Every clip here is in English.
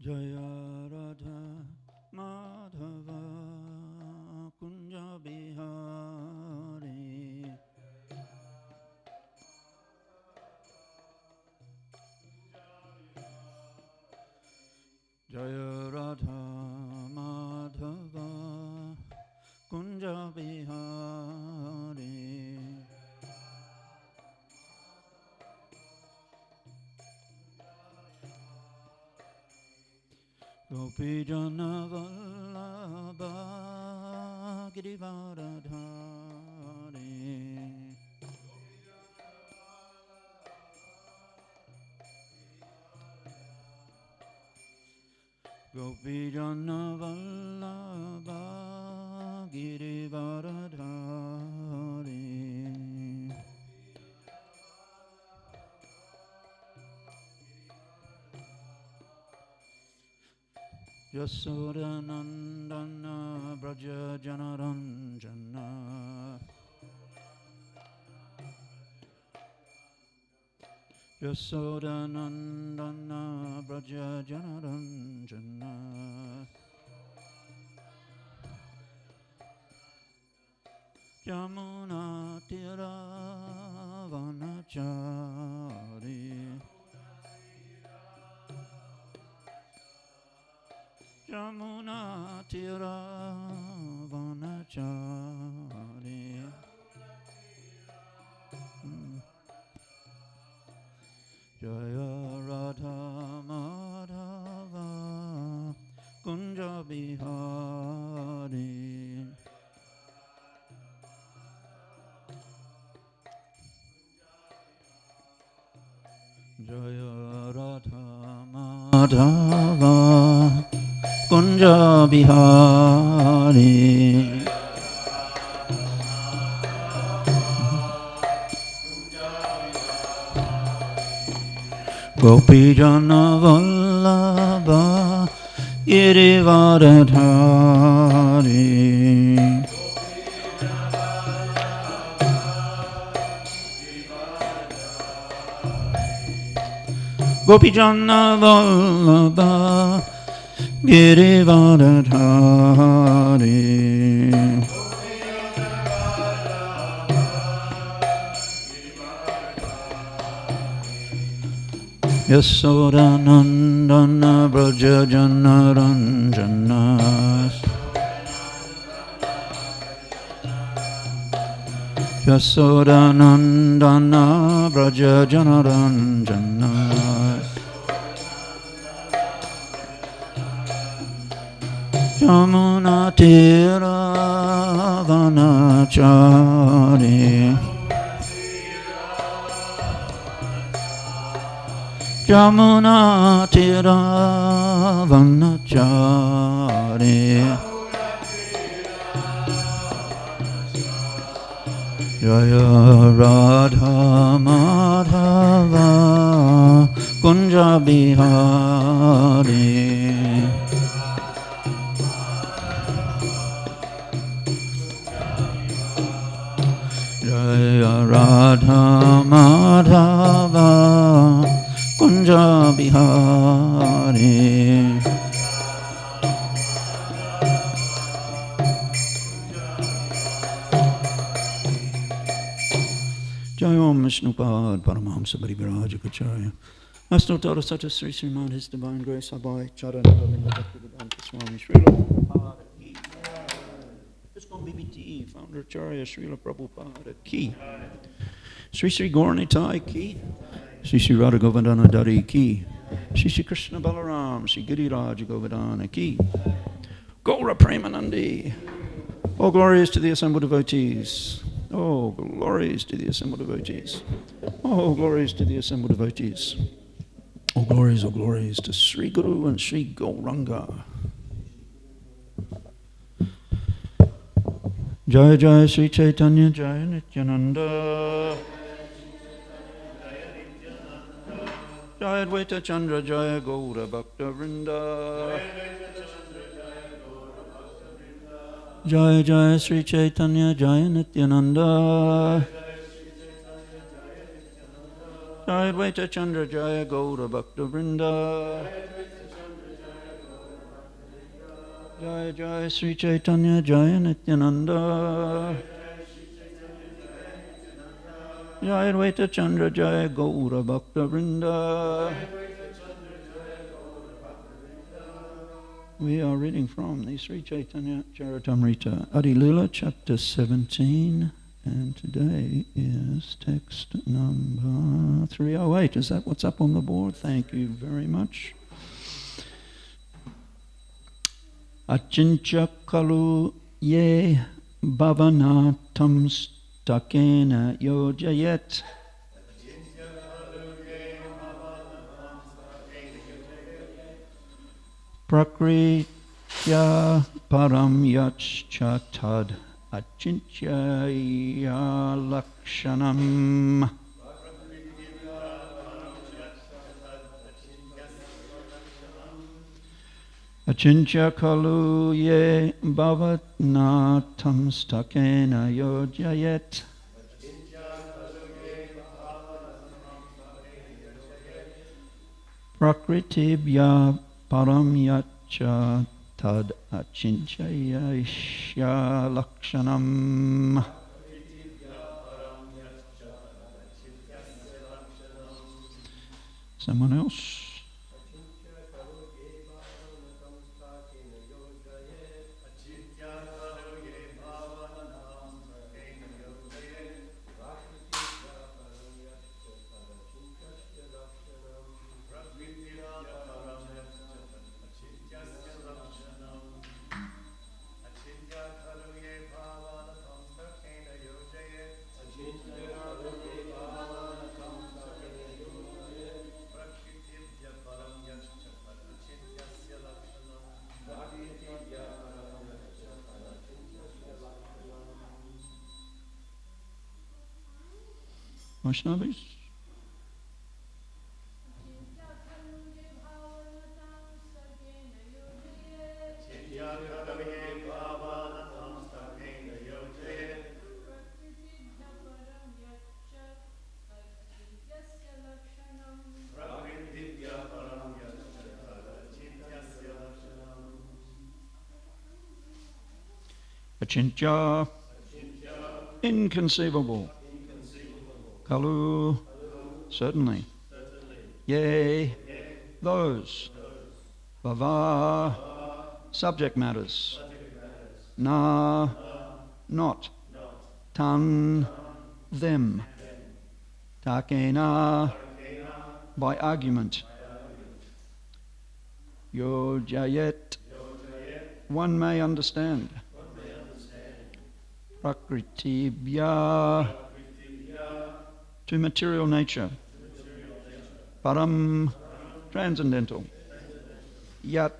Jaya Radha Madhava Kunja Bihari Jaya Radha Madhava Kunja Bihari Gopi Jana Vallabha Girivaradhari Gopi Jana Vallabha Girivaradhari Yasoda Nandana Braja Janaranjana Yasoda Nandana Braja Janaranjana Yamuna Tira Vanachari Yamuna Tira Vanachari Jaya Radha Madhava Kunja Bihari Jaya Radha Madhava Kunja Bihari Gopi Jana Vallabha Girivaradhari Gopi Jana Vallabha Girivaradhari Yasoda Nandana Braja Janaranjana Yasoda Nandana Braja Janaranjana Yamuna Tira Vanachari Yamuna Tira Vanachari Jaya Radha Madhava Kunja Bihari Jaya Radha Madhava Kunja Bihari Jai Om Vishnupad Paramahamsa Pariviraja Kacharya Astotara Sata Sri Srimad His Divine Grace Abhay Charana Govinda Bhaktivedanta Swami Srila Prabhupada Ki ISKCON BBT Founder Acharya Srila Prabhupada Ki Sri Sri Gauranitai Ki Sri Sri Radha Govardhana Dari Ki Sri Sri Krishna Balaram Sri Giriraj Govardhana Ki Gaura Premanandi All glories to the assembled devotees. Oh, glories to the assembled devotees. Oh, glories to the assembled devotees. Oh, glories to Sri Guru and Sri Gauranga. Jaya Jaya Sri Caitanya Jaya Nityananda Jaya Advaita Chandra Jaya Gaura Bhakta Vrinda Jaya Jaya Sri Caitanya Jaya Nityananda Jaya Advaita Chandra Jaya Gaura Bhakta Vrinda Jaya Jaya Sri Caitanya Jaya Nityananda. Jaya Advaita Chandra Jaya Gaura Bhakta Vrinda. We are reading from the Sri Caitanya Caritamrita, Adi Lila, chapter 17, and today is text number 308. Is that what's up on the board? Thank you very much. Achincha kalu ye bhavanatam stakena yojayet. Prakritya param yachcha tad achintya lakshanam. Achintya kalu ye bhavanatam stakena yojayet. Prakritibhya param yacha tad achintya lakshanam. Someone else? Vaishnavis? Achintya, inconceivable. Kalu, certainly. Yea, those. Bhava, subject matters. Na, not. Tan, them. Takena, by argument. Yojayet, one may understand. Prakritibhya, to material nature. Param, transcendental. Yat,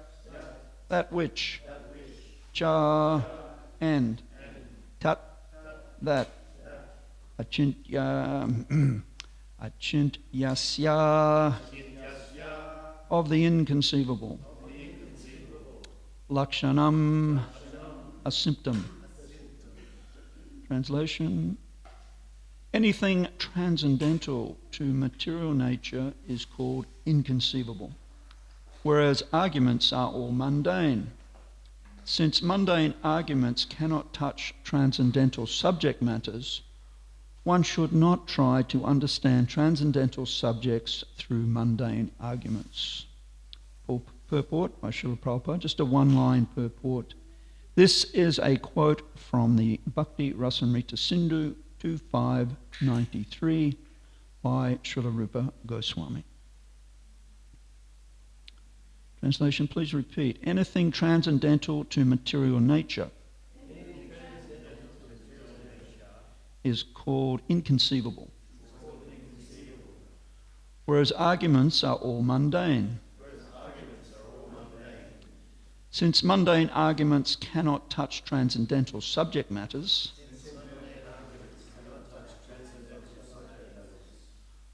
that which. Cha, and. Tat, that. Achintya, achintyasya, of the inconceivable. Lakshanam, a symptom. Translation: anything transcendental to material nature is called inconceivable, whereas arguments are all mundane. Since mundane arguments cannot touch transcendental subject matters, one should not try to understand transcendental subjects through mundane arguments. Purport by Srila Prabhupada, just a one-line purport. This is a quote from the Bhakti Rasamrita Sindhu 2593 by Srila Rupa Goswami. Translation, please repeat. Anything transcendental to material nature is called inconceivable, whereas arguments are all mundane. Since mundane arguments cannot touch transcendental subject matters,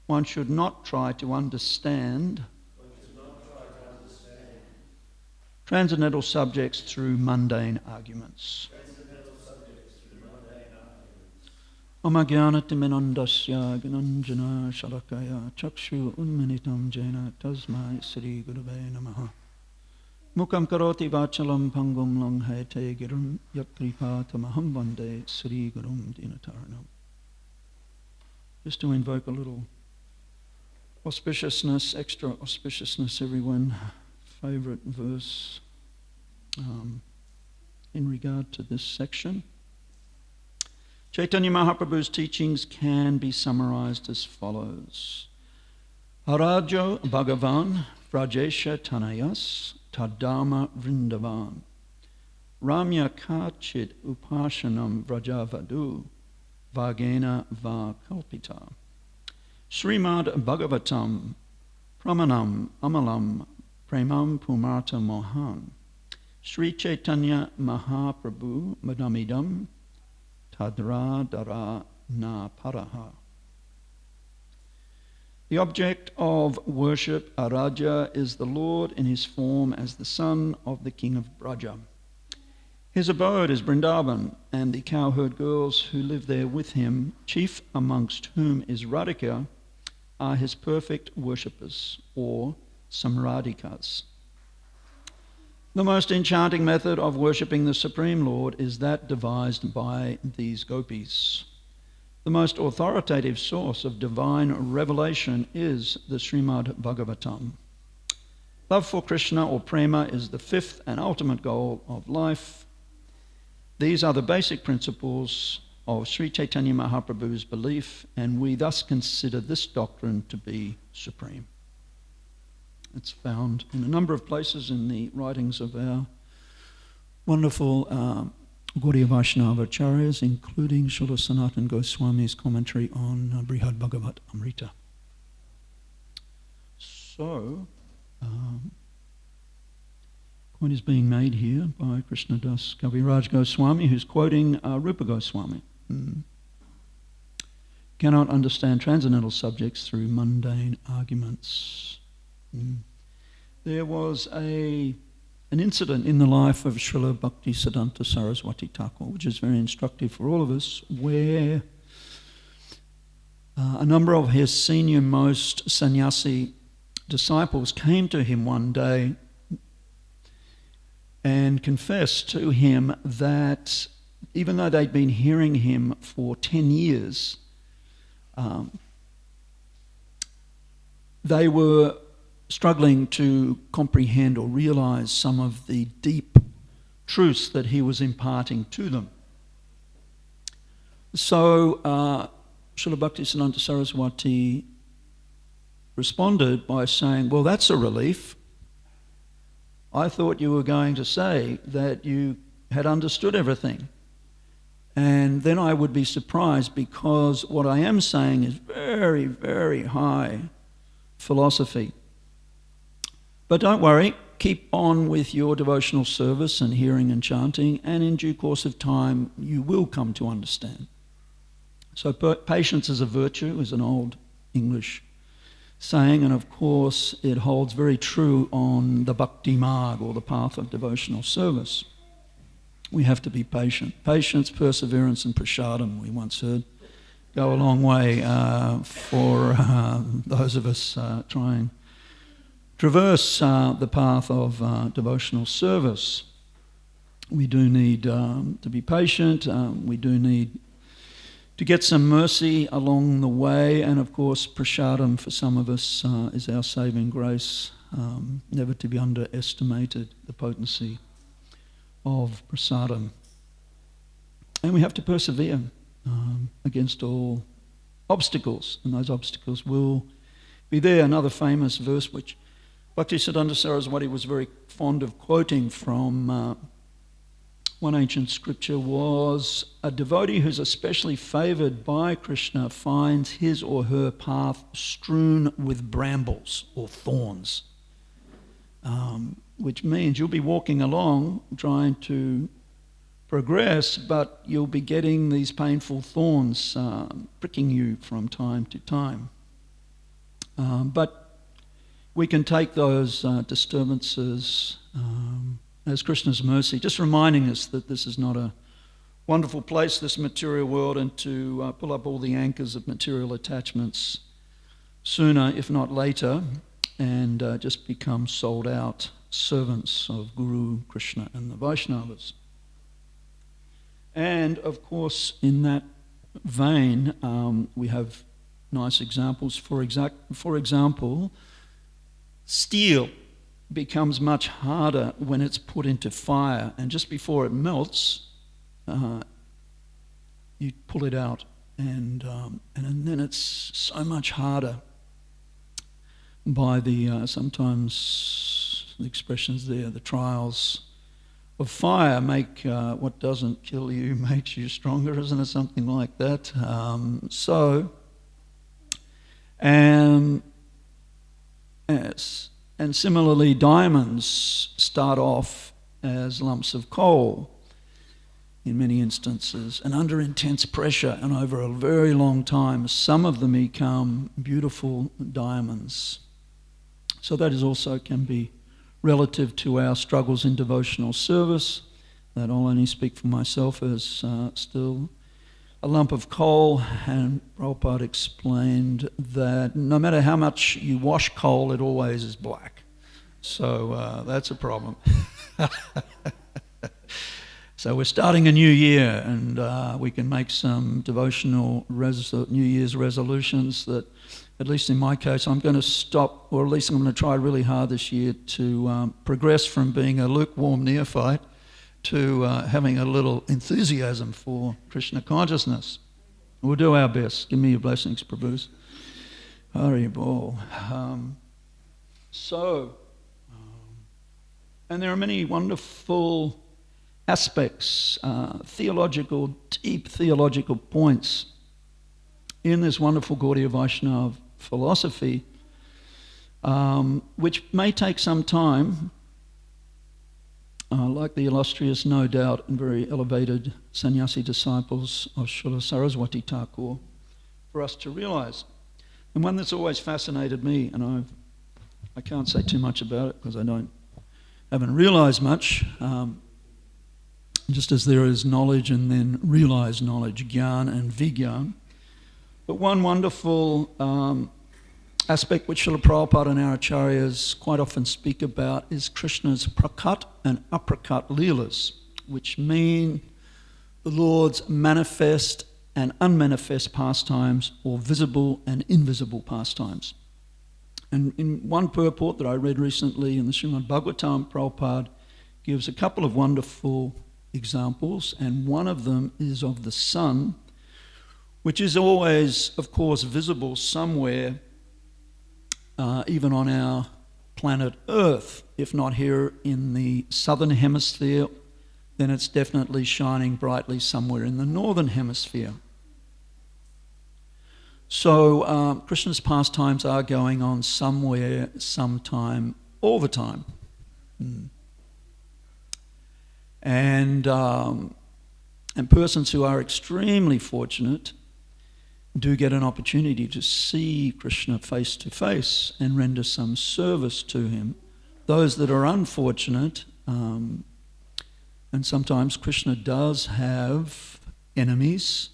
one should not try to understand transcendental subjects through mundane arguments. Mama jnanatiminandasya gnanjana shalakaya chakshu unminitam jena tasmai sri gurave namaha. Mukam karoti vachalam pangum langhe te girum yatkripa tamaham vande Sri Gurum Dinataranam. Just to invoke a little auspiciousness, extra auspiciousness, everyone. Favourite verse in regard to this section. Caitanya Mahaprabhu's teachings can be summarised as follows. Harajo Bhagavan Vrajesha Tanayas Tadama Vrindavan Ramya Kachit Upashanam Vrajavadu Vagena Va Kalpita Srimad Bhagavatam Pramanam Amalam Premam Pumarta Mohan Sri Caitanya Mahaprabhu Madamidam Tadra Dara Na Paraha. The object of worship, Araja, is the Lord in his form as the son of the king of Braja. His abode is Vrindavan, and the cowherd girls who live there with him, chief amongst whom is Radhika, are his perfect worshippers, or Samradikas. The most enchanting method of worshipping the Supreme Lord is that devised by these gopis. The most authoritative source of divine revelation is the Srimad Bhagavatam. Love for Krishna or prema is the fifth and ultimate goal of life. These are the basic principles of Sri Caitanya Mahaprabhu's belief, and we thus consider this doctrine to be supreme. It's found in a number of places in the writings of our wonderful Gaudiya Vaishnava Acharyas, including Srila Sanatana Goswami's commentary on Brihad Bhagavat Amrita. So, point is being made here by Krishnadas Kaviraj Goswami, who's quoting Rupa Goswami. Cannot understand transcendental subjects through mundane arguments. There was an incident in the life of Srila Bhaktisiddhanta Saraswati Thakur, which is very instructive for all of us, where a number of his senior-most sannyasi disciples came to him one day and confessed to him that even though they'd been hearing him for 10 years, they were struggling to comprehend or realise some of the deep truths that he was imparting to them. So Srila Bhaktisiddhanta Saraswati responded by saying, well, that's a relief. I thought you were going to say that you had understood everything. And then I would be surprised, because what I am saying is very, very high philosophy. But don't worry, keep on with your devotional service and hearing and chanting, and in due course of time you will come to understand. So patience is a virtue is an old English saying, and of course it holds very true on the bhakti marg, or the path of devotional service. We have to be patient. Patience, perseverance and prasadam, we once heard, go a long way for those of us trying traverse the path of devotional service. We do need to be patient. We do need to get some mercy along the way, and of course prasadam for some of us is our saving grace, never to be underestimated, the potency of prasadam. And we have to persevere against all obstacles, and those obstacles will be there. Another famous verse which Bhaktisiddhanta Saraswati was very fond of quoting from one ancient scripture was, a devotee who's especially favoured by Krishna finds his or her path strewn with brambles or thorns, which means you'll be walking along trying to progress, but you'll be getting these painful thorns pricking you from time to time. But we can take those disturbances as Krishna's mercy, just reminding us that this is not a wonderful place, this material world, and to pull up all the anchors of material attachments sooner, if not later, and just become sold out servants of Guru, Krishna and the Vaishnavas. And of course, in that vein, we have nice examples. For example, steel becomes much harder when it's put into fire, and just before it melts, you pull it out, and then it's so much harder. By the sometimes the expressions there, the trials of fire make what doesn't kill you makes you stronger, isn't it? Something like that. And similarly, diamonds start off as lumps of coal in many instances, and under intense pressure and over a very long time, some of them become beautiful diamonds. So that is also can be relative to our struggles in devotional service. That I'll only speak for myself as still a lump of coal, and Prabhupada explained that no matter how much you wash coal, it always is black. So that's a problem. So we're starting a new year, and we can make some devotional New Year's resolutions that, at least in my case, I'm going to stop, or at least I'm going to try really hard this year to progress from being a lukewarm neophyte to having a little enthusiasm for Krishna consciousness. We'll do our best. Give me your blessings, Prabhus. Hari Bol. And there are many wonderful aspects, deep theological points in this wonderful Gaudiya Vaishnava philosophy, which may take some time, like the illustrious, no doubt, and very elevated sannyasi disciples of Srila Saraswati Thakur, for us to realise. And one that's always fascinated me, and I can't say too much about it because I haven't realised much, just as there is knowledge and then realised knowledge, Gyan and Vigyan. But one wonderful aspect which Srila Prabhupada and our acharyas quite often speak about is Krishna's prakat and aprakat leelas, which mean the Lord's manifest and unmanifest pastimes, or visible and invisible pastimes. And in one purport that I read recently in the Srimad Bhagavatam, Prabhupada gives a couple of wonderful examples, and one of them is of the sun, which is always, of course, visible somewhere, even on our planet Earth. If not here in the southern hemisphere, then it's definitely shining brightly somewhere in the northern hemisphere. So Krishna's pastimes are going on somewhere, sometime, all the time. And persons who are extremely fortunate do get an opportunity to see Krishna face to face and render some service to him. Those that are unfortunate, and sometimes Krishna does have enemies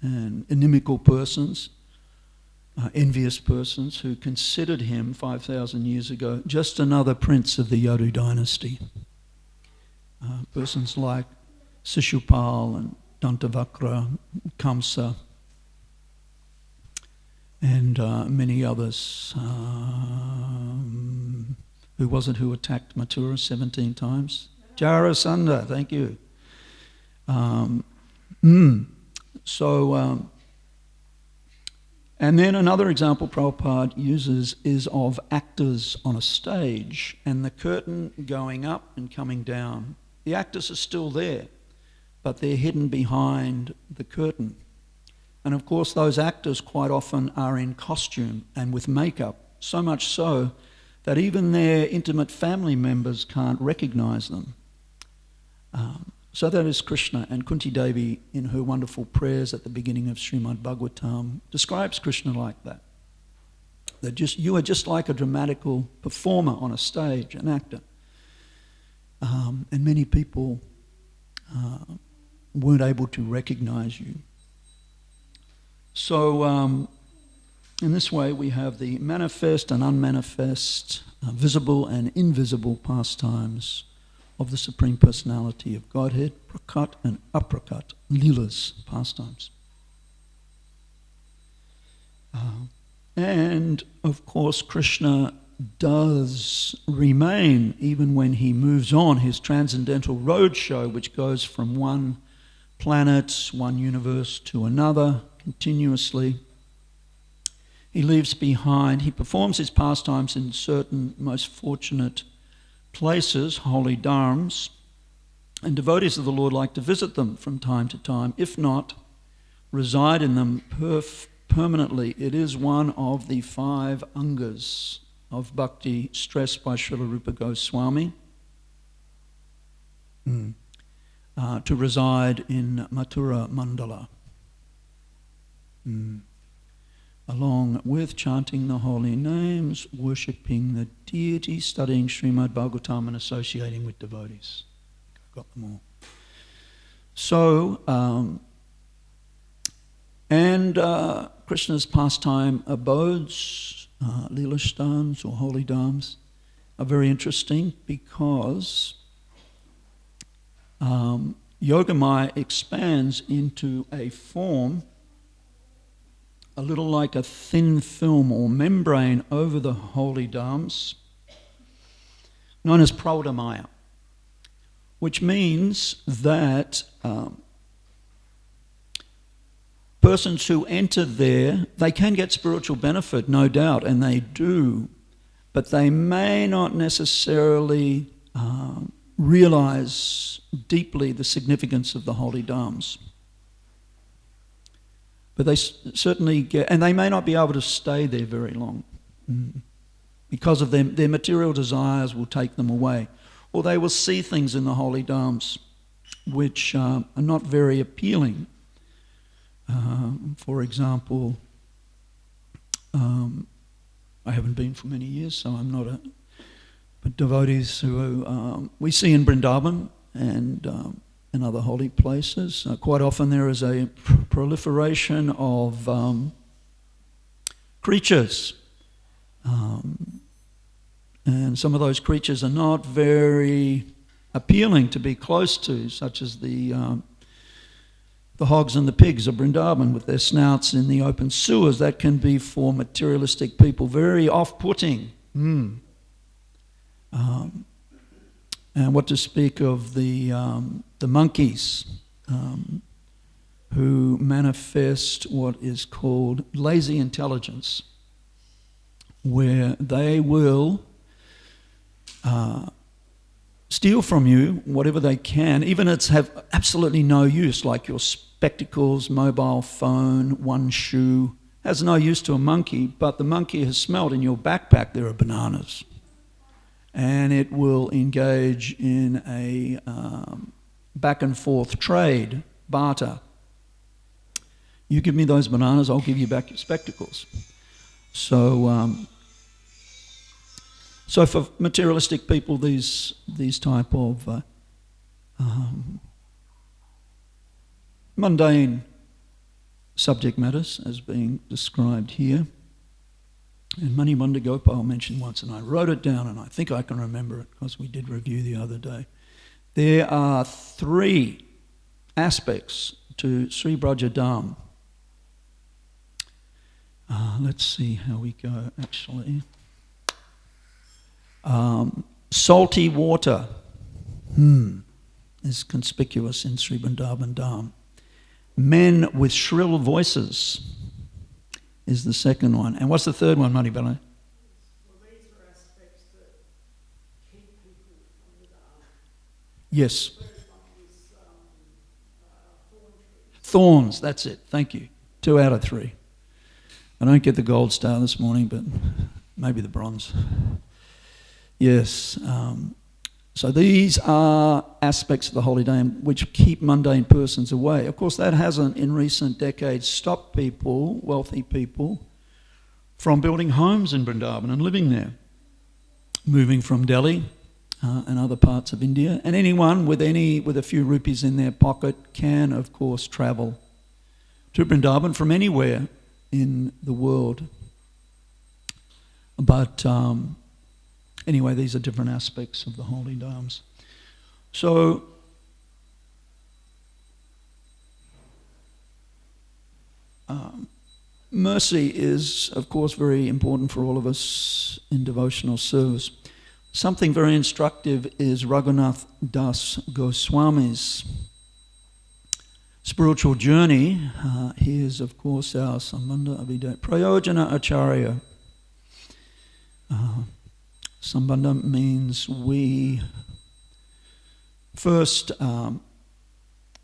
and inimical persons, envious persons who considered him 5,000 years ago just another prince of the Yadu dynasty. Persons like Sishupal and Dantavakra, Kamsa, and many others. Who was it who attacked Mathura 17 times? Jarasandha, thank you. And then another example Prabhupada uses is of actors on a stage and the curtain going up and coming down. The actors are still there, but they're hidden behind the curtain. And of course those actors quite often are in costume and with makeup, so much so that even their intimate family members can't recognize them. So that is Krishna, and Kunti Devi in her wonderful prayers at the beginning of Srimad Bhagavatam describes Krishna like that. That you are just like a dramatical performer on a stage, an actor. And many people weren't able to recognize you. So In this way, we have the manifest and unmanifest, visible and invisible pastimes of the Supreme Personality of Godhead, prakat and aprakat, Leela's pastimes. And, of course, Krishna does remain, even when he moves on his transcendental roadshow, which goes from one planet, one universe to another continuously. He leaves behind, he performs his pastimes in certain most fortunate places, holy dharms, and devotees of the Lord like to visit them from time to time, if not reside in them permanently. It is one of the 5 angas of bhakti stressed by Srila Rupa Goswami to reside in Mathura Mandala, along with chanting the holy names, worshipping the deity, studying Srimad Bhagavatam and associating with devotees. I've got them all. So, Krishna's pastime abodes, Leelastans or holy dhams, are very interesting because Yogamaya expands into a form a little like a thin film or membrane over the holy dhams, known as Praudamaya, which means that persons who enter there, they can get spiritual benefit, no doubt, and they do, but they may not necessarily realize deeply the significance of the holy dhams. But they certainly get, and they may not be able to stay there very long because of their material desires will take them away. Or they will see things in the holy dhams which are not very appealing. For example, I haven't been for many years, so I'm not but devotees who we see in Vrindavan and other holy places. Quite often there is a proliferation of creatures. And some of those creatures are not very appealing to be close to, such as the hogs and the pigs of Vrindavan with their snouts in the open sewers. That can be for materialistic people very off-putting. And what to speak of the monkeys who manifest what is called lazy intelligence, where they will steal from you whatever they can, even if it's have absolutely no use, like your spectacles, mobile phone, one shoe, has no use to a monkey, but the monkey has smelled in your backpack there are bananas. And it will engage in a back and forth trade, barter. You give me those bananas, I'll give you back your spectacles. So for materialistic people, these type of mundane subject matters as being described here. And Mani Wanda Gopal mentioned once, and I wrote it down, and I think I can remember it because we did review the other day. There are 3 aspects to Sri Braja Dham. Let's see how we go, actually. Salty water is conspicuous in Sri Vrindavan Dham. Men with shrill voices is the second one. And what's the third one, Mani Bala? Well, these are aspects that keep people from the Dharma. Yes. The third one is thorn trees. Thorns, that's it. Thank you. 2 out of 3. I don't get the gold star this morning, but maybe the bronze. Yes. So these are aspects of the holy dham which keep mundane persons away. Of course, that hasn't in recent decades stopped people, wealthy people, from building homes in Vrindavan and living there, moving from Delhi and other parts of India. And anyone with a few rupees in their pocket can, of course, travel to Vrindavan from anywhere in the world But anyway, these are different aspects of the holy dhams. So mercy is, of course, very important for all of us in devotional service. Something very instructive is Raghunath Das Goswami's spiritual journey. He is, of course, our Sambandha Abhidaya Prayojana Acharya. Sambandha means we first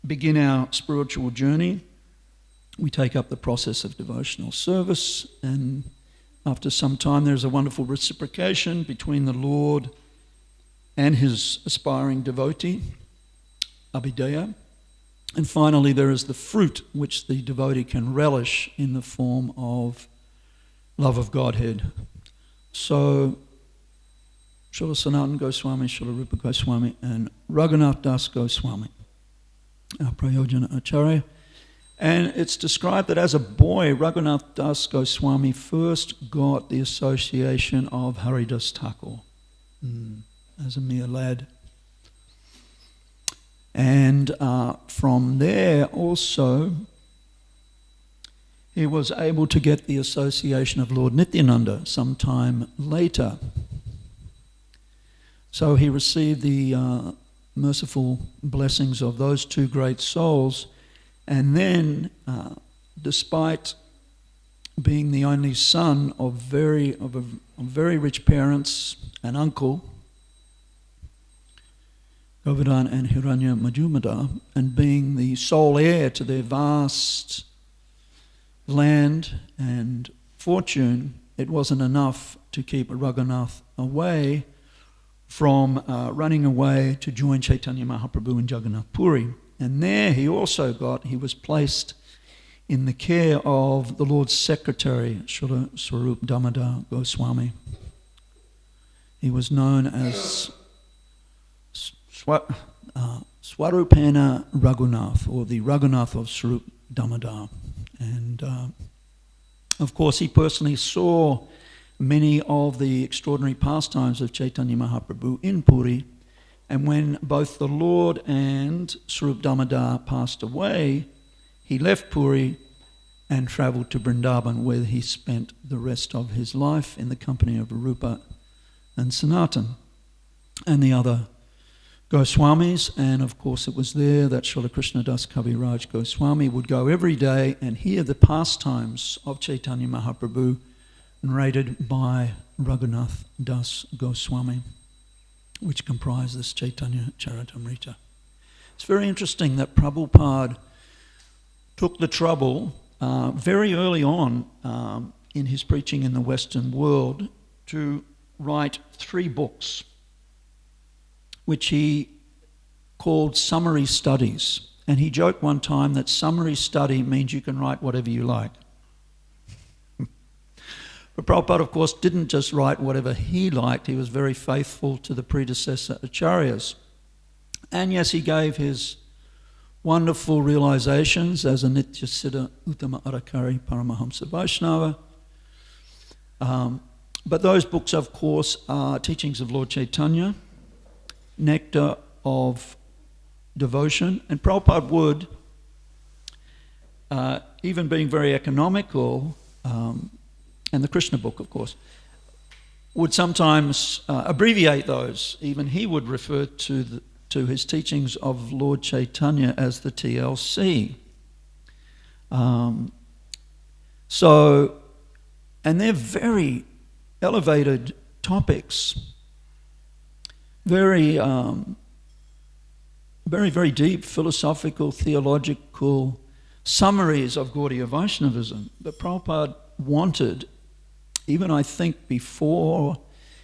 begin our spiritual journey. We take up the process of devotional service, and after some time there's a wonderful reciprocation between the Lord and his aspiring devotee, Abhidaya. And finally there is the fruit which the devotee can relish in the form of love of Godhead. So Srila Sanatana Goswami, Srila Rupa Goswami and Raghunath Das Goswami, our Prayojana Acharya. And it's described that as a boy, Raghunath Das Goswami first got the association of Haridas Thakur as a mere lad. And from there also, he was able to get the association of Lord Nityananda sometime later. So he received the merciful blessings of those two great souls. And then, despite being the only son of very rich parents, an uncle, Govardhana and Hiranya Majumdar, and being the sole heir to their vast land and fortune, it wasn't enough to keep Raghunath away from running away to join Caitanya Mahaprabhu in Jagannath Puri. And there he was placed in the care of the Lord's secretary, Srila Swarup Damodar Goswami. He was known as Swarupena Raghunath, or the Raghunath of Swarup Damodar. And of course he personally saw many of the extraordinary pastimes of Caitanya Mahaprabhu in Puri. And when both the Lord and Swarup Damodar passed away, he left Puri and travelled to Vrindavan, where he spent the rest of his life in the company of Rupa and Sanatan and the other Goswamis. And of course it was there that Srila Krishnadas Kaviraj Goswami would go every day and hear the pastimes of Caitanya Mahaprabhu narrated by Raghunath Das Goswami, which comprise this Caitanya Caritamrita. It's very interesting that Prabhupada took the trouble very early on in his preaching in the Western world to write 3 books, which he called summary studies. And he joked one time that summary study means you can write whatever you like. But Prabhupada, of course, didn't just write whatever he liked. He was very faithful to the predecessor acharyas. And yes, he gave his wonderful realizations as a Nitya Siddha Uttama Arakari Paramahamsa Vaishnava. But those books, of course, are teachings of Lord Chaitanya, nectar of devotion. And Prabhupada would, even being very economical, and the Krishna book, of course, would sometimes abbreviate those. Even he would refer to his teachings of Lord Chaitanya as the TLC. And they're very elevated topics, very deep philosophical, theological summaries of Gaudiya Vaishnavism. But Prabhupada wanted, even I think before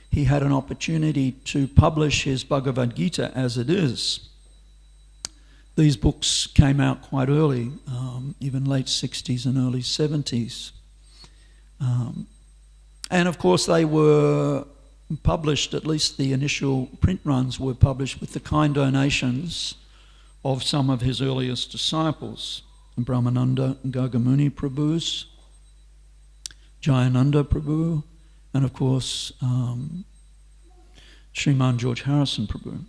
he had an opportunity to publish his Bhagavad Gita as it is. These books came out quite early, even late 60s and early 70s. And of course they were published, at least the initial print runs were published with the kind donations of some of his earliest disciples, Brahmananda Gagamuni Prabhus, Jayananda Prabhu, and of course Sriman George Harrison Prabhu,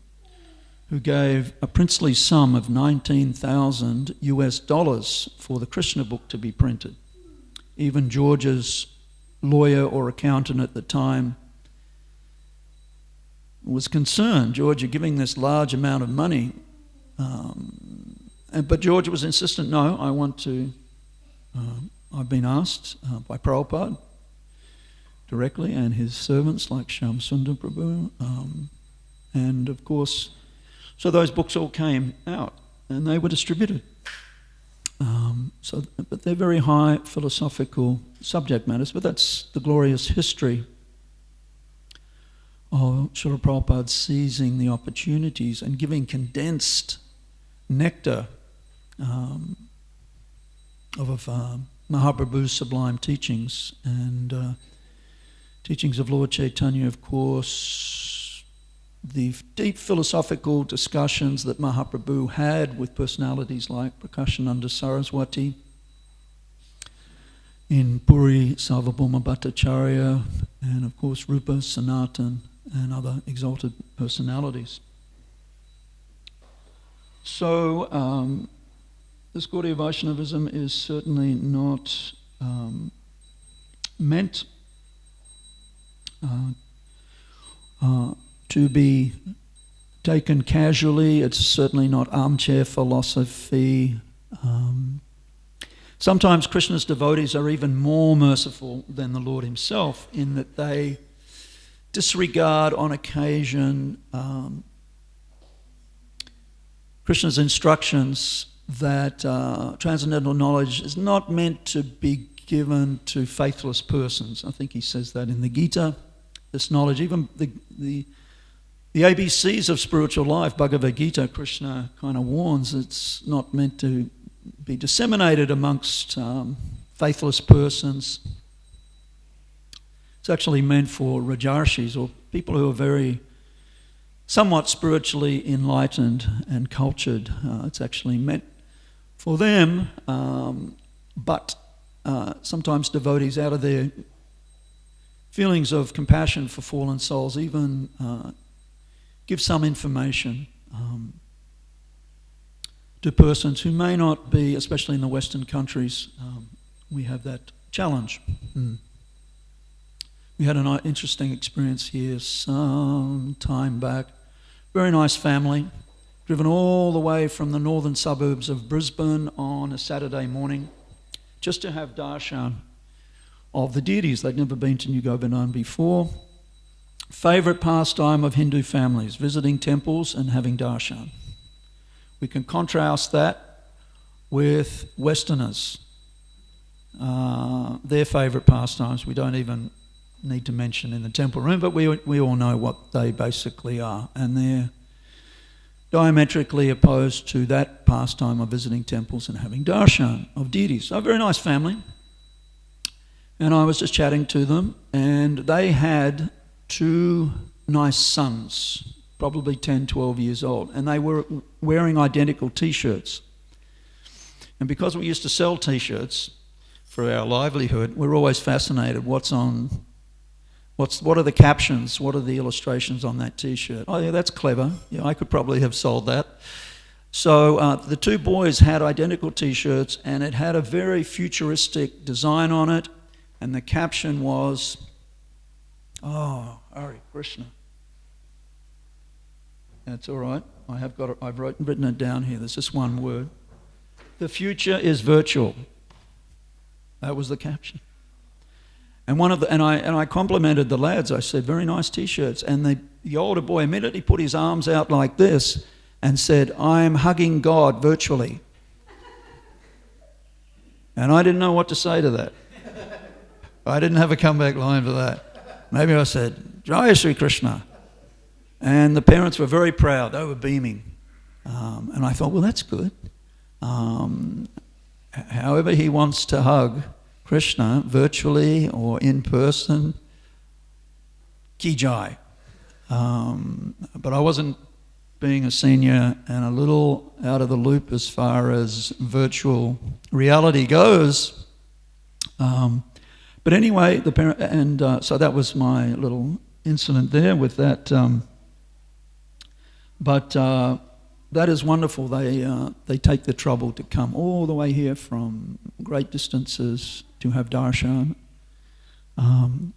who gave a princely sum of $19,000 for the Krishna book to be printed. Even George's lawyer or accountant at the time was concerned. George, you're giving this large amount of money. But George was insistent, no, I want to, I've been asked by Prabhupada directly and his servants like Shyam Sundar Prabhu. And of course, so those books all came out and they were distributed. But they're very high philosophical subject matters, but that's the glorious history of Srila Prabhupada seizing the opportunities and giving condensed nectar of Mahaprabhu's sublime teachings and teachings of Lord Caitanya, of course, the deep philosophical discussions that Mahaprabhu had with personalities like Prakashananda Saraswati, in Puri, Sarvabhauma Bhattacharya, and of course Rupa, Sanatan, and other exalted personalities. So this Gaudiya Vaishnavism is certainly not meant to be taken casually. It's certainly not armchair philosophy. Sometimes Krishna's devotees are even more merciful than the Lord himself in that they disregard on occasion Krishna's instructions that transcendental knowledge is not meant to be given to faithless persons. I think he says that in the Gita. This knowledge, even the ABCs of spiritual life, Bhagavad Gita, Krishna kind of warns it's not meant to be disseminated amongst faithless persons. It's actually meant for Rajarshis, or people who are very somewhat spiritually enlightened and cultured. It's actually meant for them, but sometimes devotees, out of their feelings of compassion for fallen souls, even give some information to persons who may not be, especially in the Western countries, we have that challenge. We had an interesting experience here some time back. Very nice family, driven all the way from the northern suburbs of Brisbane on a Saturday morning just to have darshan of the deities. They'd never been to New Govardhana before. Favourite pastime of Hindu families, visiting temples and having darshan. We can contrast that with Westerners. Their favourite pastimes we don't even need to mention in the temple room, but we all know what they basically are, and they're diametrically opposed to that pastime of visiting temples and having darshan of deities. So a very nice family. And I was just chatting to them, and they had two nice sons, probably 10, 12 years old, and they were wearing identical T-shirts. And because we used to sell T-shirts for our livelihood, we're always fascinated what are the captions, what are the illustrations on that T-shirt. Oh yeah, that's clever. Yeah, I could probably have sold that. So the two boys had identical T-shirts, and it had a very futuristic design on it, and the caption was, "Oh, Hare Krishna." That's all right. I've written it down here. There's just one word. "The future is virtual." That was the caption. And I complimented the lads. I said, "Very nice T-shirts." And the older boy immediately put his arms out like this and said, "I am hugging God virtually." And I didn't know what to say to that. I didn't have a comeback line for that. Maybe I said, "Jai Sri Krishna." And the parents were very proud. They were beaming. And I thought, well, that's good. However he wants to hug Krishna, virtually or in person, ki jai. But I wasn't, being a senior and a little out of the loop as far as virtual reality goes. But anyway, so that was my little incident there with that. But that is wonderful. They take the trouble to come all the way here from great distances to have darshan, and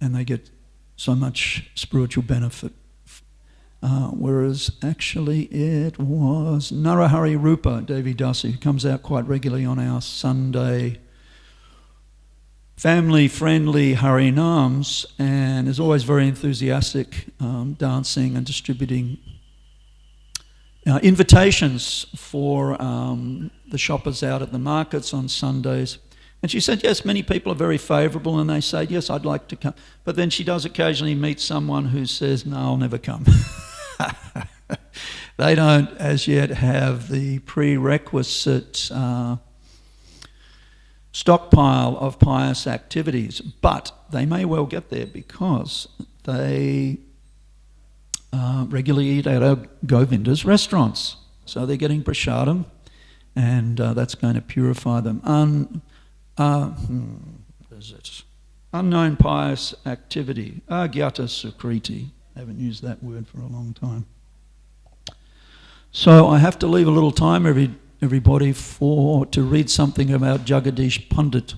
they get so much spiritual benefit. Whereas actually it was Narahari Rupa Devi Dasi, who comes out quite regularly on our Sunday family-friendly Harinams and is always very enthusiastic, dancing and distributing invitations for the shoppers out at the markets on Sundays. And she said, yes, many people are very favourable and they say, yes, I'd like to come. But then she does occasionally meet someone who says, no, I'll never come. They don't as yet have the prerequisite stockpile of pious activities, but they may well get there because they regularly eat at our Govinda's restaurants. So they're getting prasadam, and that's going to purify them. Unknown pious activity, agyata sukriti. I haven't used that word for a long time. So I have to leave a little time, everybody, to read something about Jagadish Pandit,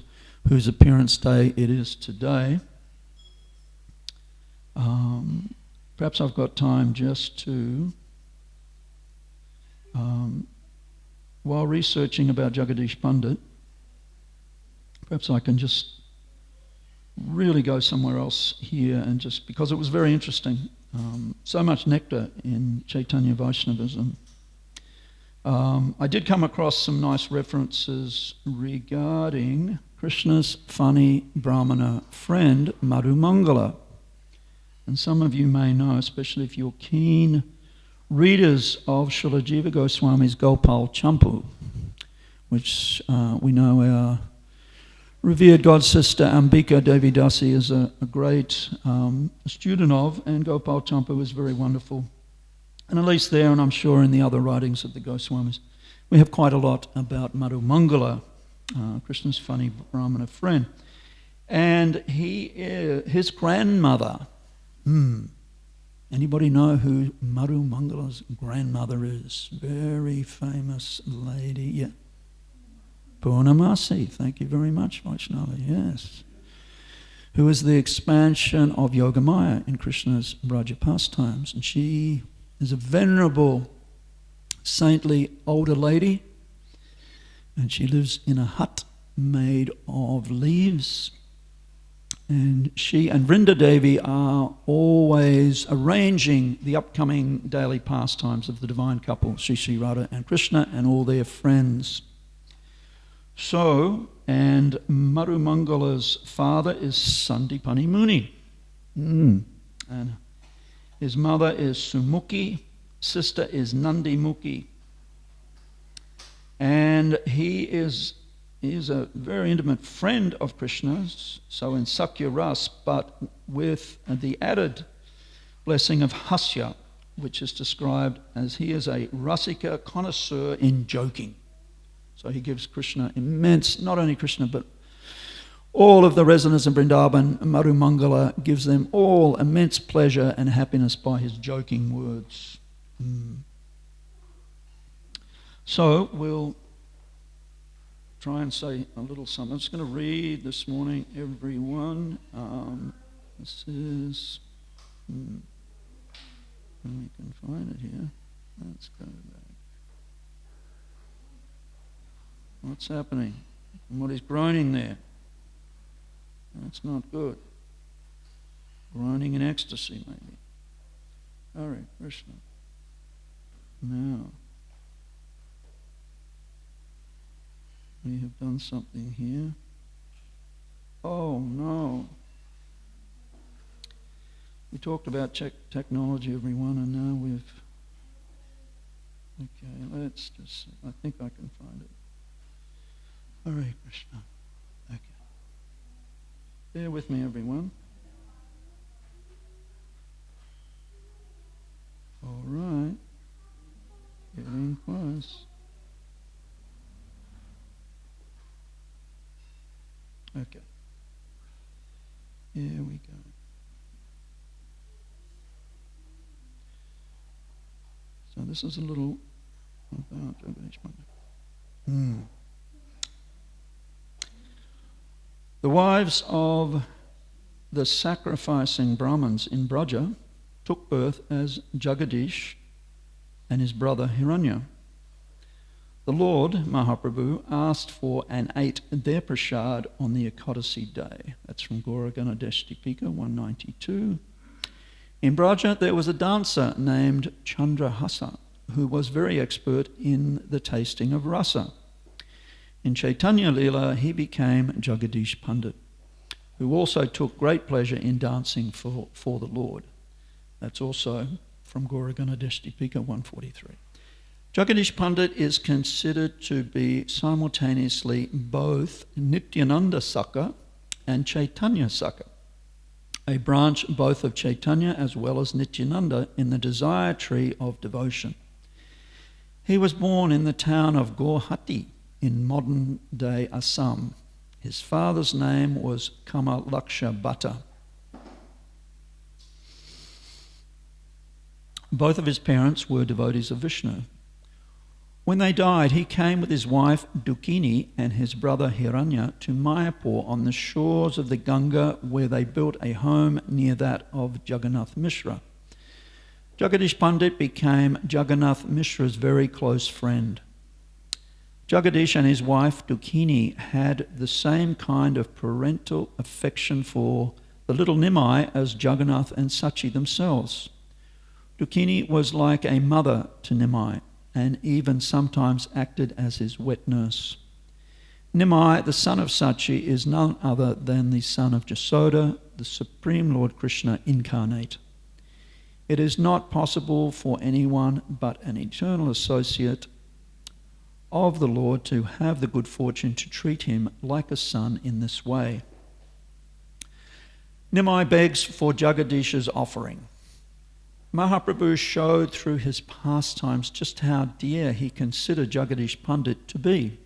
whose appearance day it is today. Perhaps I've got time just to, while researching about Jagadish Pandit, perhaps I can just really go somewhere else here, and just because it was very interesting. So much nectar in Caitanya Vaishnavism. I did come across some nice references regarding Krishna's funny Brahmana friend, Madhu Mangala. And some of you may know, especially if you're keen readers of Srila Jiva Goswami's Gopal Champu, which we know our revered god sister Ambika Devi Dasi is a great student of, and Gopal Champu is very wonderful. And at least there, and I'm sure in the other writings of the Goswamis, we have quite a lot about Madhu Mangala, Krishna's funny Brahmana friend. And his grandmother, anybody know who Madhu Mangala's grandmother is? Very famous lady, yeah. Purnamasi, thank you very much, Vaishnava, yes. Who is the expansion of Yogamaya in Krishna's Braja pastimes. And she is a venerable, saintly older lady, and she lives in a hut made of leaves. And she and Vrinda Devi are always arranging the upcoming daily pastimes of the divine couple, Sri Radha and Krishna, and all their friends. So, and Madhu Mangala's father is Sandipani Muni. And his mother is Sumukhi, sister is Nandimukhi. And he is a very intimate friend of Krishna's, so in Sakya Ras, but with the added blessing of Hasya, which is described as he is a Rasika connoisseur in joking. So he gives Krishna immense, not only Krishna, but all of the residents of Vrindavan, Madhu Mangala gives them all immense pleasure and happiness by his joking words. So we'll try and say a little something. I'm just going to read this morning, everyone. This is, we can find it here. Let's go back. What's happening? What is groaning there? That's not good. Groaning in ecstasy, maybe. Hare Krishna. Now, we have done something here. Oh, no. We talked about technology, everyone, and now we've... Okay, let's just see. I think I can find it. Hare Krishna. Okay. Bear with me, everyone. All right. Getting close. Okay. Here we go. So this is a little about Jagadish Pandit. The wives of the sacrificing Brahmins in Braja took birth as Jagadish and his brother Hiranya. The Lord, Mahaprabhu, asked for and ate their prasad on the Ekadasi day. That's from Govardhana Deshti 192. In Braja there was a dancer named Chandrahasa who was very expert in the tasting of rasa. In Caitanya Leela he became Jagadish Pandit, who also took great pleasure in dancing for the Lord. That's also from Govardhana Deshti 143. Jagadish Pandit is considered to be simultaneously both Nityananda Saka and Caitanya Saka, a branch both of Caitanya as well as Nityananda in the desire tree of devotion. He was born in the town of Guwahati in modern-day Assam. His father's name was Kamalaksha Bhatta. Both of his parents were devotees of Vishnu. When they died, he came with his wife Dukini and his brother Hiranya to Mayapur on the shores of the Ganga, where they built a home near that of Jagannath Mishra. Jagadish Pandit became Jagannath Mishra's very close friend. Jagadish and his wife Dukini had the same kind of parental affection for the little Nimai as Jagannath and Sachi themselves. Dukini was like a mother to Nimai, and even sometimes acted as his wet nurse. Nimai, the son of Sachi, is none other than the son of Jasoda, the Supreme Lord Krishna incarnate. It is not possible for anyone but an eternal associate of the Lord to have the good fortune to treat him like a son in this way. Nimai begs for Jagadish's offering. Mahaprabhu showed through his pastimes just how dear he considered Jagadish Pandit to be.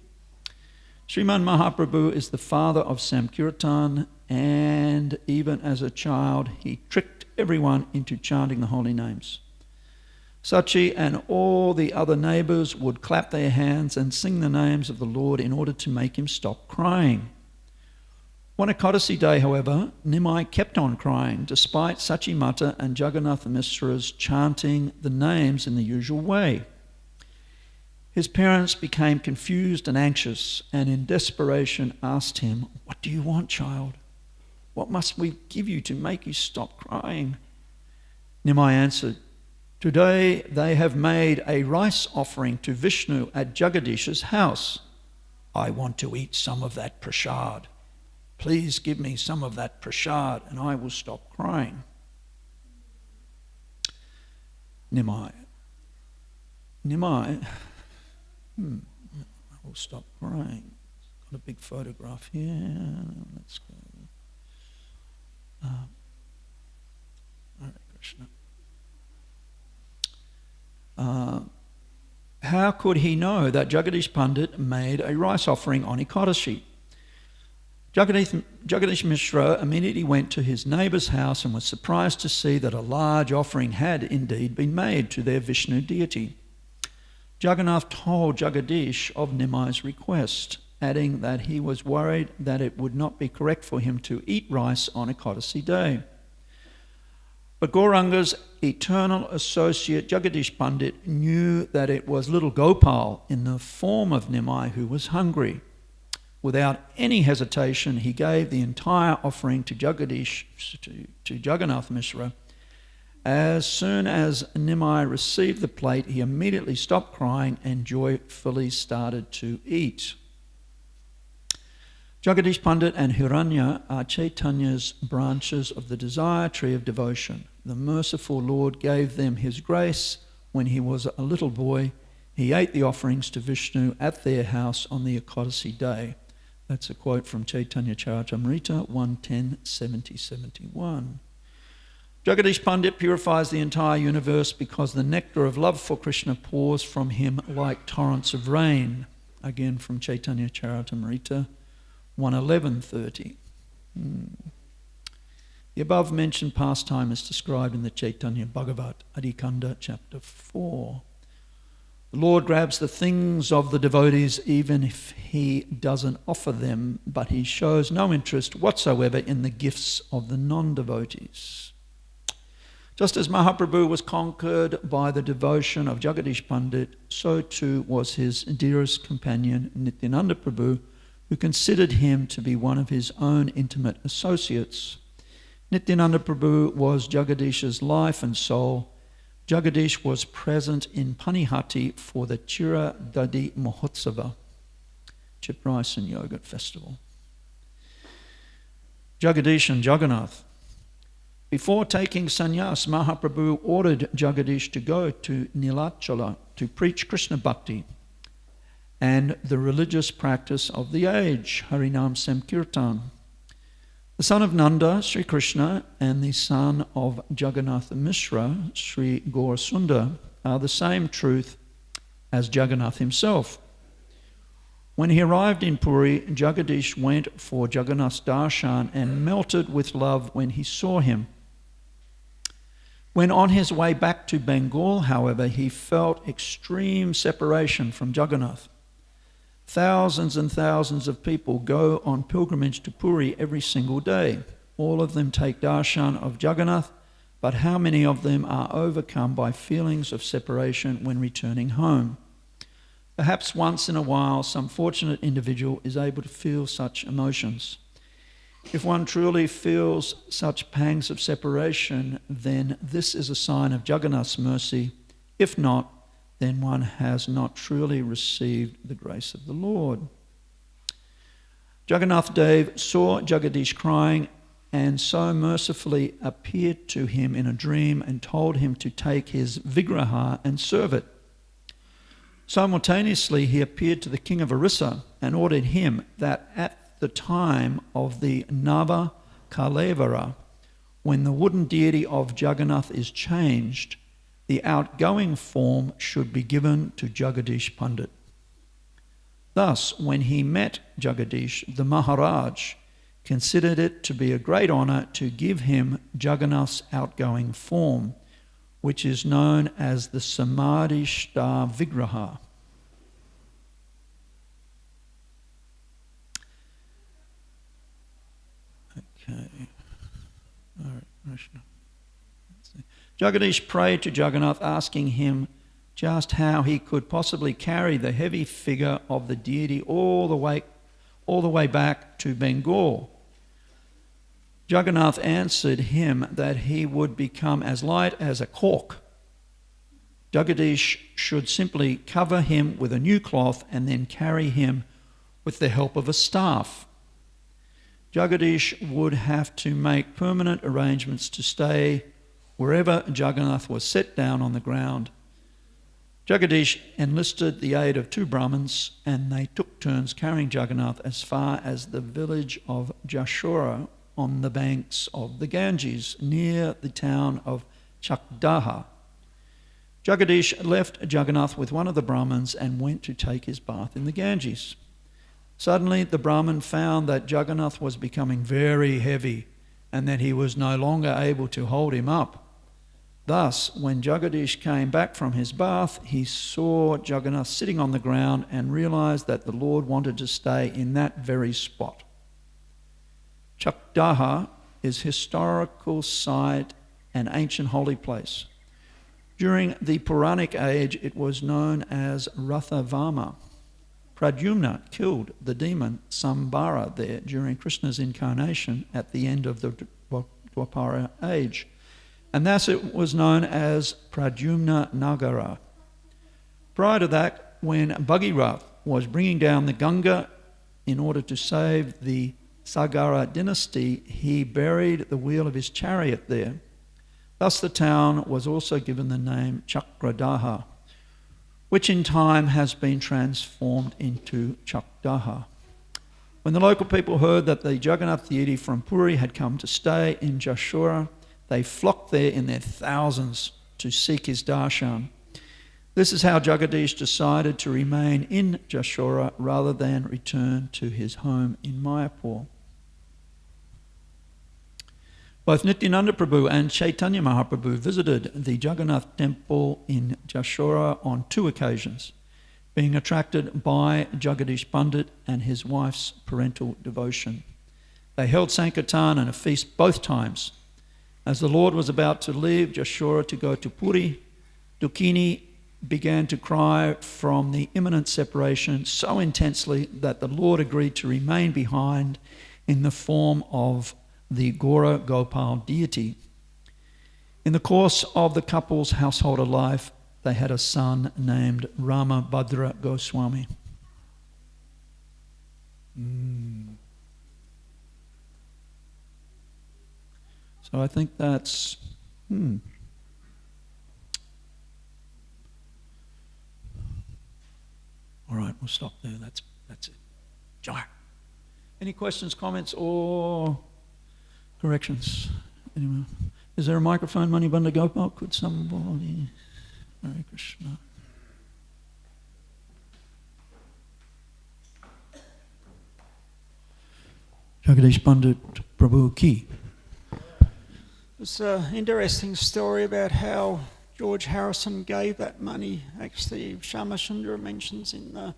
Sriman Mahaprabhu is the father of Samkirtan, and even as a child he tricked everyone into chanting the holy names. Sachi and all the other neighbours would clap their hands and sing the names of the Lord in order to make him stop crying. One Ekadasi day, however, Nimai kept on crying, despite Sachi Mata and Jagannath Mishra's chanting the names in the usual way. His parents became confused and anxious, and in desperation asked him, "What do you want, child? What must we give you to make you stop crying?" Nimai answered, "Today they have made a rice offering to Vishnu at Jagadish's house. I want to eat some of that prasad. Please give me some of that prasad and I will stop crying." Nimai, I will stop crying. Got a big photograph here. Let's go. Hare Krishna. How could he know that Jagadish Pandit made a rice offering on Ekadashi? Jagadish Mishra immediately went to his neighbour's house and was surprised to see that a large offering had indeed been made to their Vishnu deity. Jagannath told Jagadish of Nimai's request, adding that he was worried that it would not be correct for him to eat rice on Ekadasi day. But Gauranga's eternal associate Jagadish Pandit knew that it was little Gopal in the form of Nimai who was hungry. Without any hesitation, he gave the entire offering to Jagannath Mishra. As soon as Nimai received the plate, he immediately stopped crying and joyfully started to eat. Jagadish Pandit and Hiranya are Chaitanya's branches of the desire tree of devotion. The merciful Lord gave them his grace when he was a little boy. He ate the offerings to Vishnu at their house on the Ekadasi day. That's a quote from Caitanya Caritamrita 110.70-71. Jagadish Pandit purifies the entire universe because the nectar of love for Krishna pours from him like torrents of rain. Again from Caitanya Caritamrita 111.30. The above-mentioned pastime is described in the Caitanya Bhagavat, Adikanda, chapter 4. The Lord grabs the things of the devotees even if he doesn't offer them, but he shows no interest whatsoever in the gifts of the non-devotees. Just as Mahaprabhu was conquered by the devotion of Jagadish Pandit, so too was his dearest companion Nityananda Prabhu, who considered him to be one of his own intimate associates. Nityananda Prabhu was Jagadish's life and soul. Jagadish was present in Panihati for the Chira Dadi Mahotsava, Chip Rice and Yogurt Festival. Jagadish and Jagannath. Before taking sannyas, Mahaprabhu ordered Jagadish to go to Nilachala to preach Krishna Bhakti and the religious practice of the age, Harinam Sankirtan. The son of Nanda, Sri Krishna, and the son of Jagannatha Mishra, Sri Gaurasunda, are the same truth as Jagannath himself. When he arrived in Puri, Jagadish went for Jagannath's darshan and melted with love when he saw him. When on his way back to Bengal, however, he felt extreme separation from Jagannath. Thousands and thousands of people go on pilgrimage to Puri every single day. All of them take darshan of Jagannath, but how many of them are overcome by feelings of separation when returning home? Perhaps once in a while, some fortunate individual is able to feel such emotions. If one truly feels such pangs of separation, then this is a sign of Jagannath's mercy. If not, then one has not truly received the grace of the Lord. Jagannath Dev saw Jagadish crying and so mercifully appeared to him in a dream and told him to take his vigraha and serve it. Simultaneously, he appeared to the king of Orissa and ordered him that at the time of the Nava Kalevara, when the wooden deity of Jagannath is changed, the outgoing form should be given to Jagadish Pandit. Thus, when he met Jagadish, the Maharaj considered it to be a great honour to give him Jagannath's outgoing form, which is known as the Samadhishta Vigraha. Okay. All right, Krishna. Jagadish prayed to Jagannath, asking him just how he could possibly carry the heavy figure of the deity all the way back to Bengal. Jagannath answered him that he would become as light as a cork. Jagadish should simply cover him with a new cloth and then carry him with the help of a staff. Jagadish would have to make permanent arrangements to stay wherever Jagannath was set down on the ground. Jagadish enlisted the aid of two Brahmins and they took turns carrying Jagannath as far as the village of Jashora on the banks of the Ganges near the town of Chakdaha. Jagadish left Jagannath with one of the Brahmins and went to take his bath in the Ganges. Suddenly the Brahmin found that Jagannath was becoming very heavy and that he was no longer able to hold him up. Thus, when Jagadish came back from his bath, he saw Jagannath sitting on the ground and realized that the Lord wanted to stay in that very spot. Chakdaha is historical site and ancient holy place. During the Puranic age, it was known as Rathavama. Pradyumna killed the demon Sambara there during Krishna's incarnation at the end of the Dwapara age. And thus it was known as Pradyumna Nagara. Prior to that, when Bhagirath was bringing down the Ganga in order to save the Sagara dynasty, he buried the wheel of his chariot there. Thus the town was also given the name Chakradaha, which in time has been transformed into Chakdaha. When the local people heard that the Jagannath deity from Puri had come to stay in Jashura, they flocked there in their thousands to seek his darshan. This is how Jagadish decided to remain in Jashura rather than return to his home in Mayapur. Both Nityananda Prabhu and Caitanya Mahaprabhu visited the Jagannath temple in Jashora on 2 occasions, being attracted by Jagadish Pandit and his wife's parental devotion. They held Sankirtan and a feast both times. As the Lord was about to leave Jashora to go to Puri, Dukini began to cry from the imminent separation so intensely that the Lord agreed to remain behind in the form of the Gora Gopal deity. In the course of the couple's household life, they had a son named Ramabhadra Goswami. So I think that's... All right, we'll stop there. That's it. Jai. Any questions, comments, or corrections? Anyone? Is there a microphone, Manibandha Gopal? Could somebody... Hare Krishna. Jagadish Pandit Prabhu Ki. It's an interesting story about how George Harrison gave that money. Actually, Shamashundra mentions in the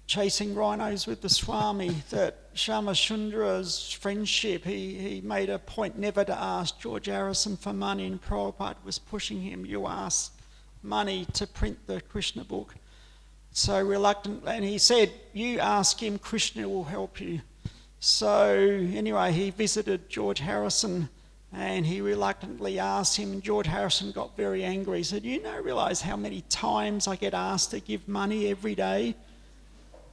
Chasing Rhinos with the Swami that Shamasundra's friendship, he made a point never to ask George Harrison for money, and Prabhupada was pushing him, you ask money to print the Krishna book. So reluctant, and he said, you ask him, Krishna will help you. So anyway, he visited George Harrison and he reluctantly asked him, and George Harrison got very angry. He said, you don't realise how many times I get asked to give money every day?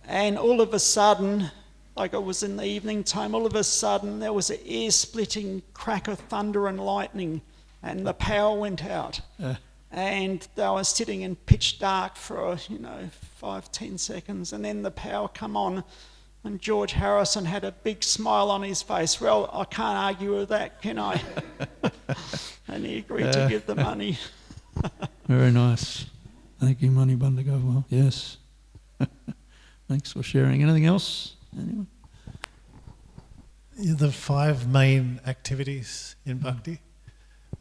And all of a sudden, like it was in the evening time, all of a sudden there was an ear-splitting crack of thunder and lightning, and the power went out. And they were sitting in pitch dark for, 5-10 seconds, and then the power come on, and George Harrison had a big smile on his face. Well, I can't argue with that, can I? And he agreed to give the money. Very nice. Thank you, Manibandha Gopal. Yes. Thanks for sharing. Anything else? Anyone? The 5 main activities in bhakti.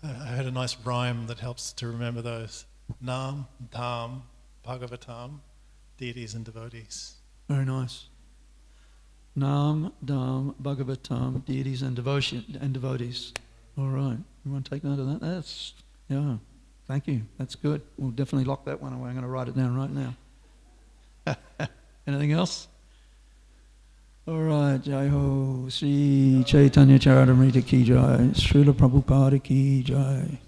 I heard a nice rhyme that helps to remember those. Nam, Dham, Bhagavatam, deities and devotees. Very nice. Nam, Dham, Bhagavatam, deities and devotees. All right. You want to take note of that? Thank you. That's good. We'll definitely lock that one away. I'm going to write it down right now. Anything else? All right. Jai Ho. Sri Caitanya Caritamrita ki jai. Srila Prabhupada ki jai.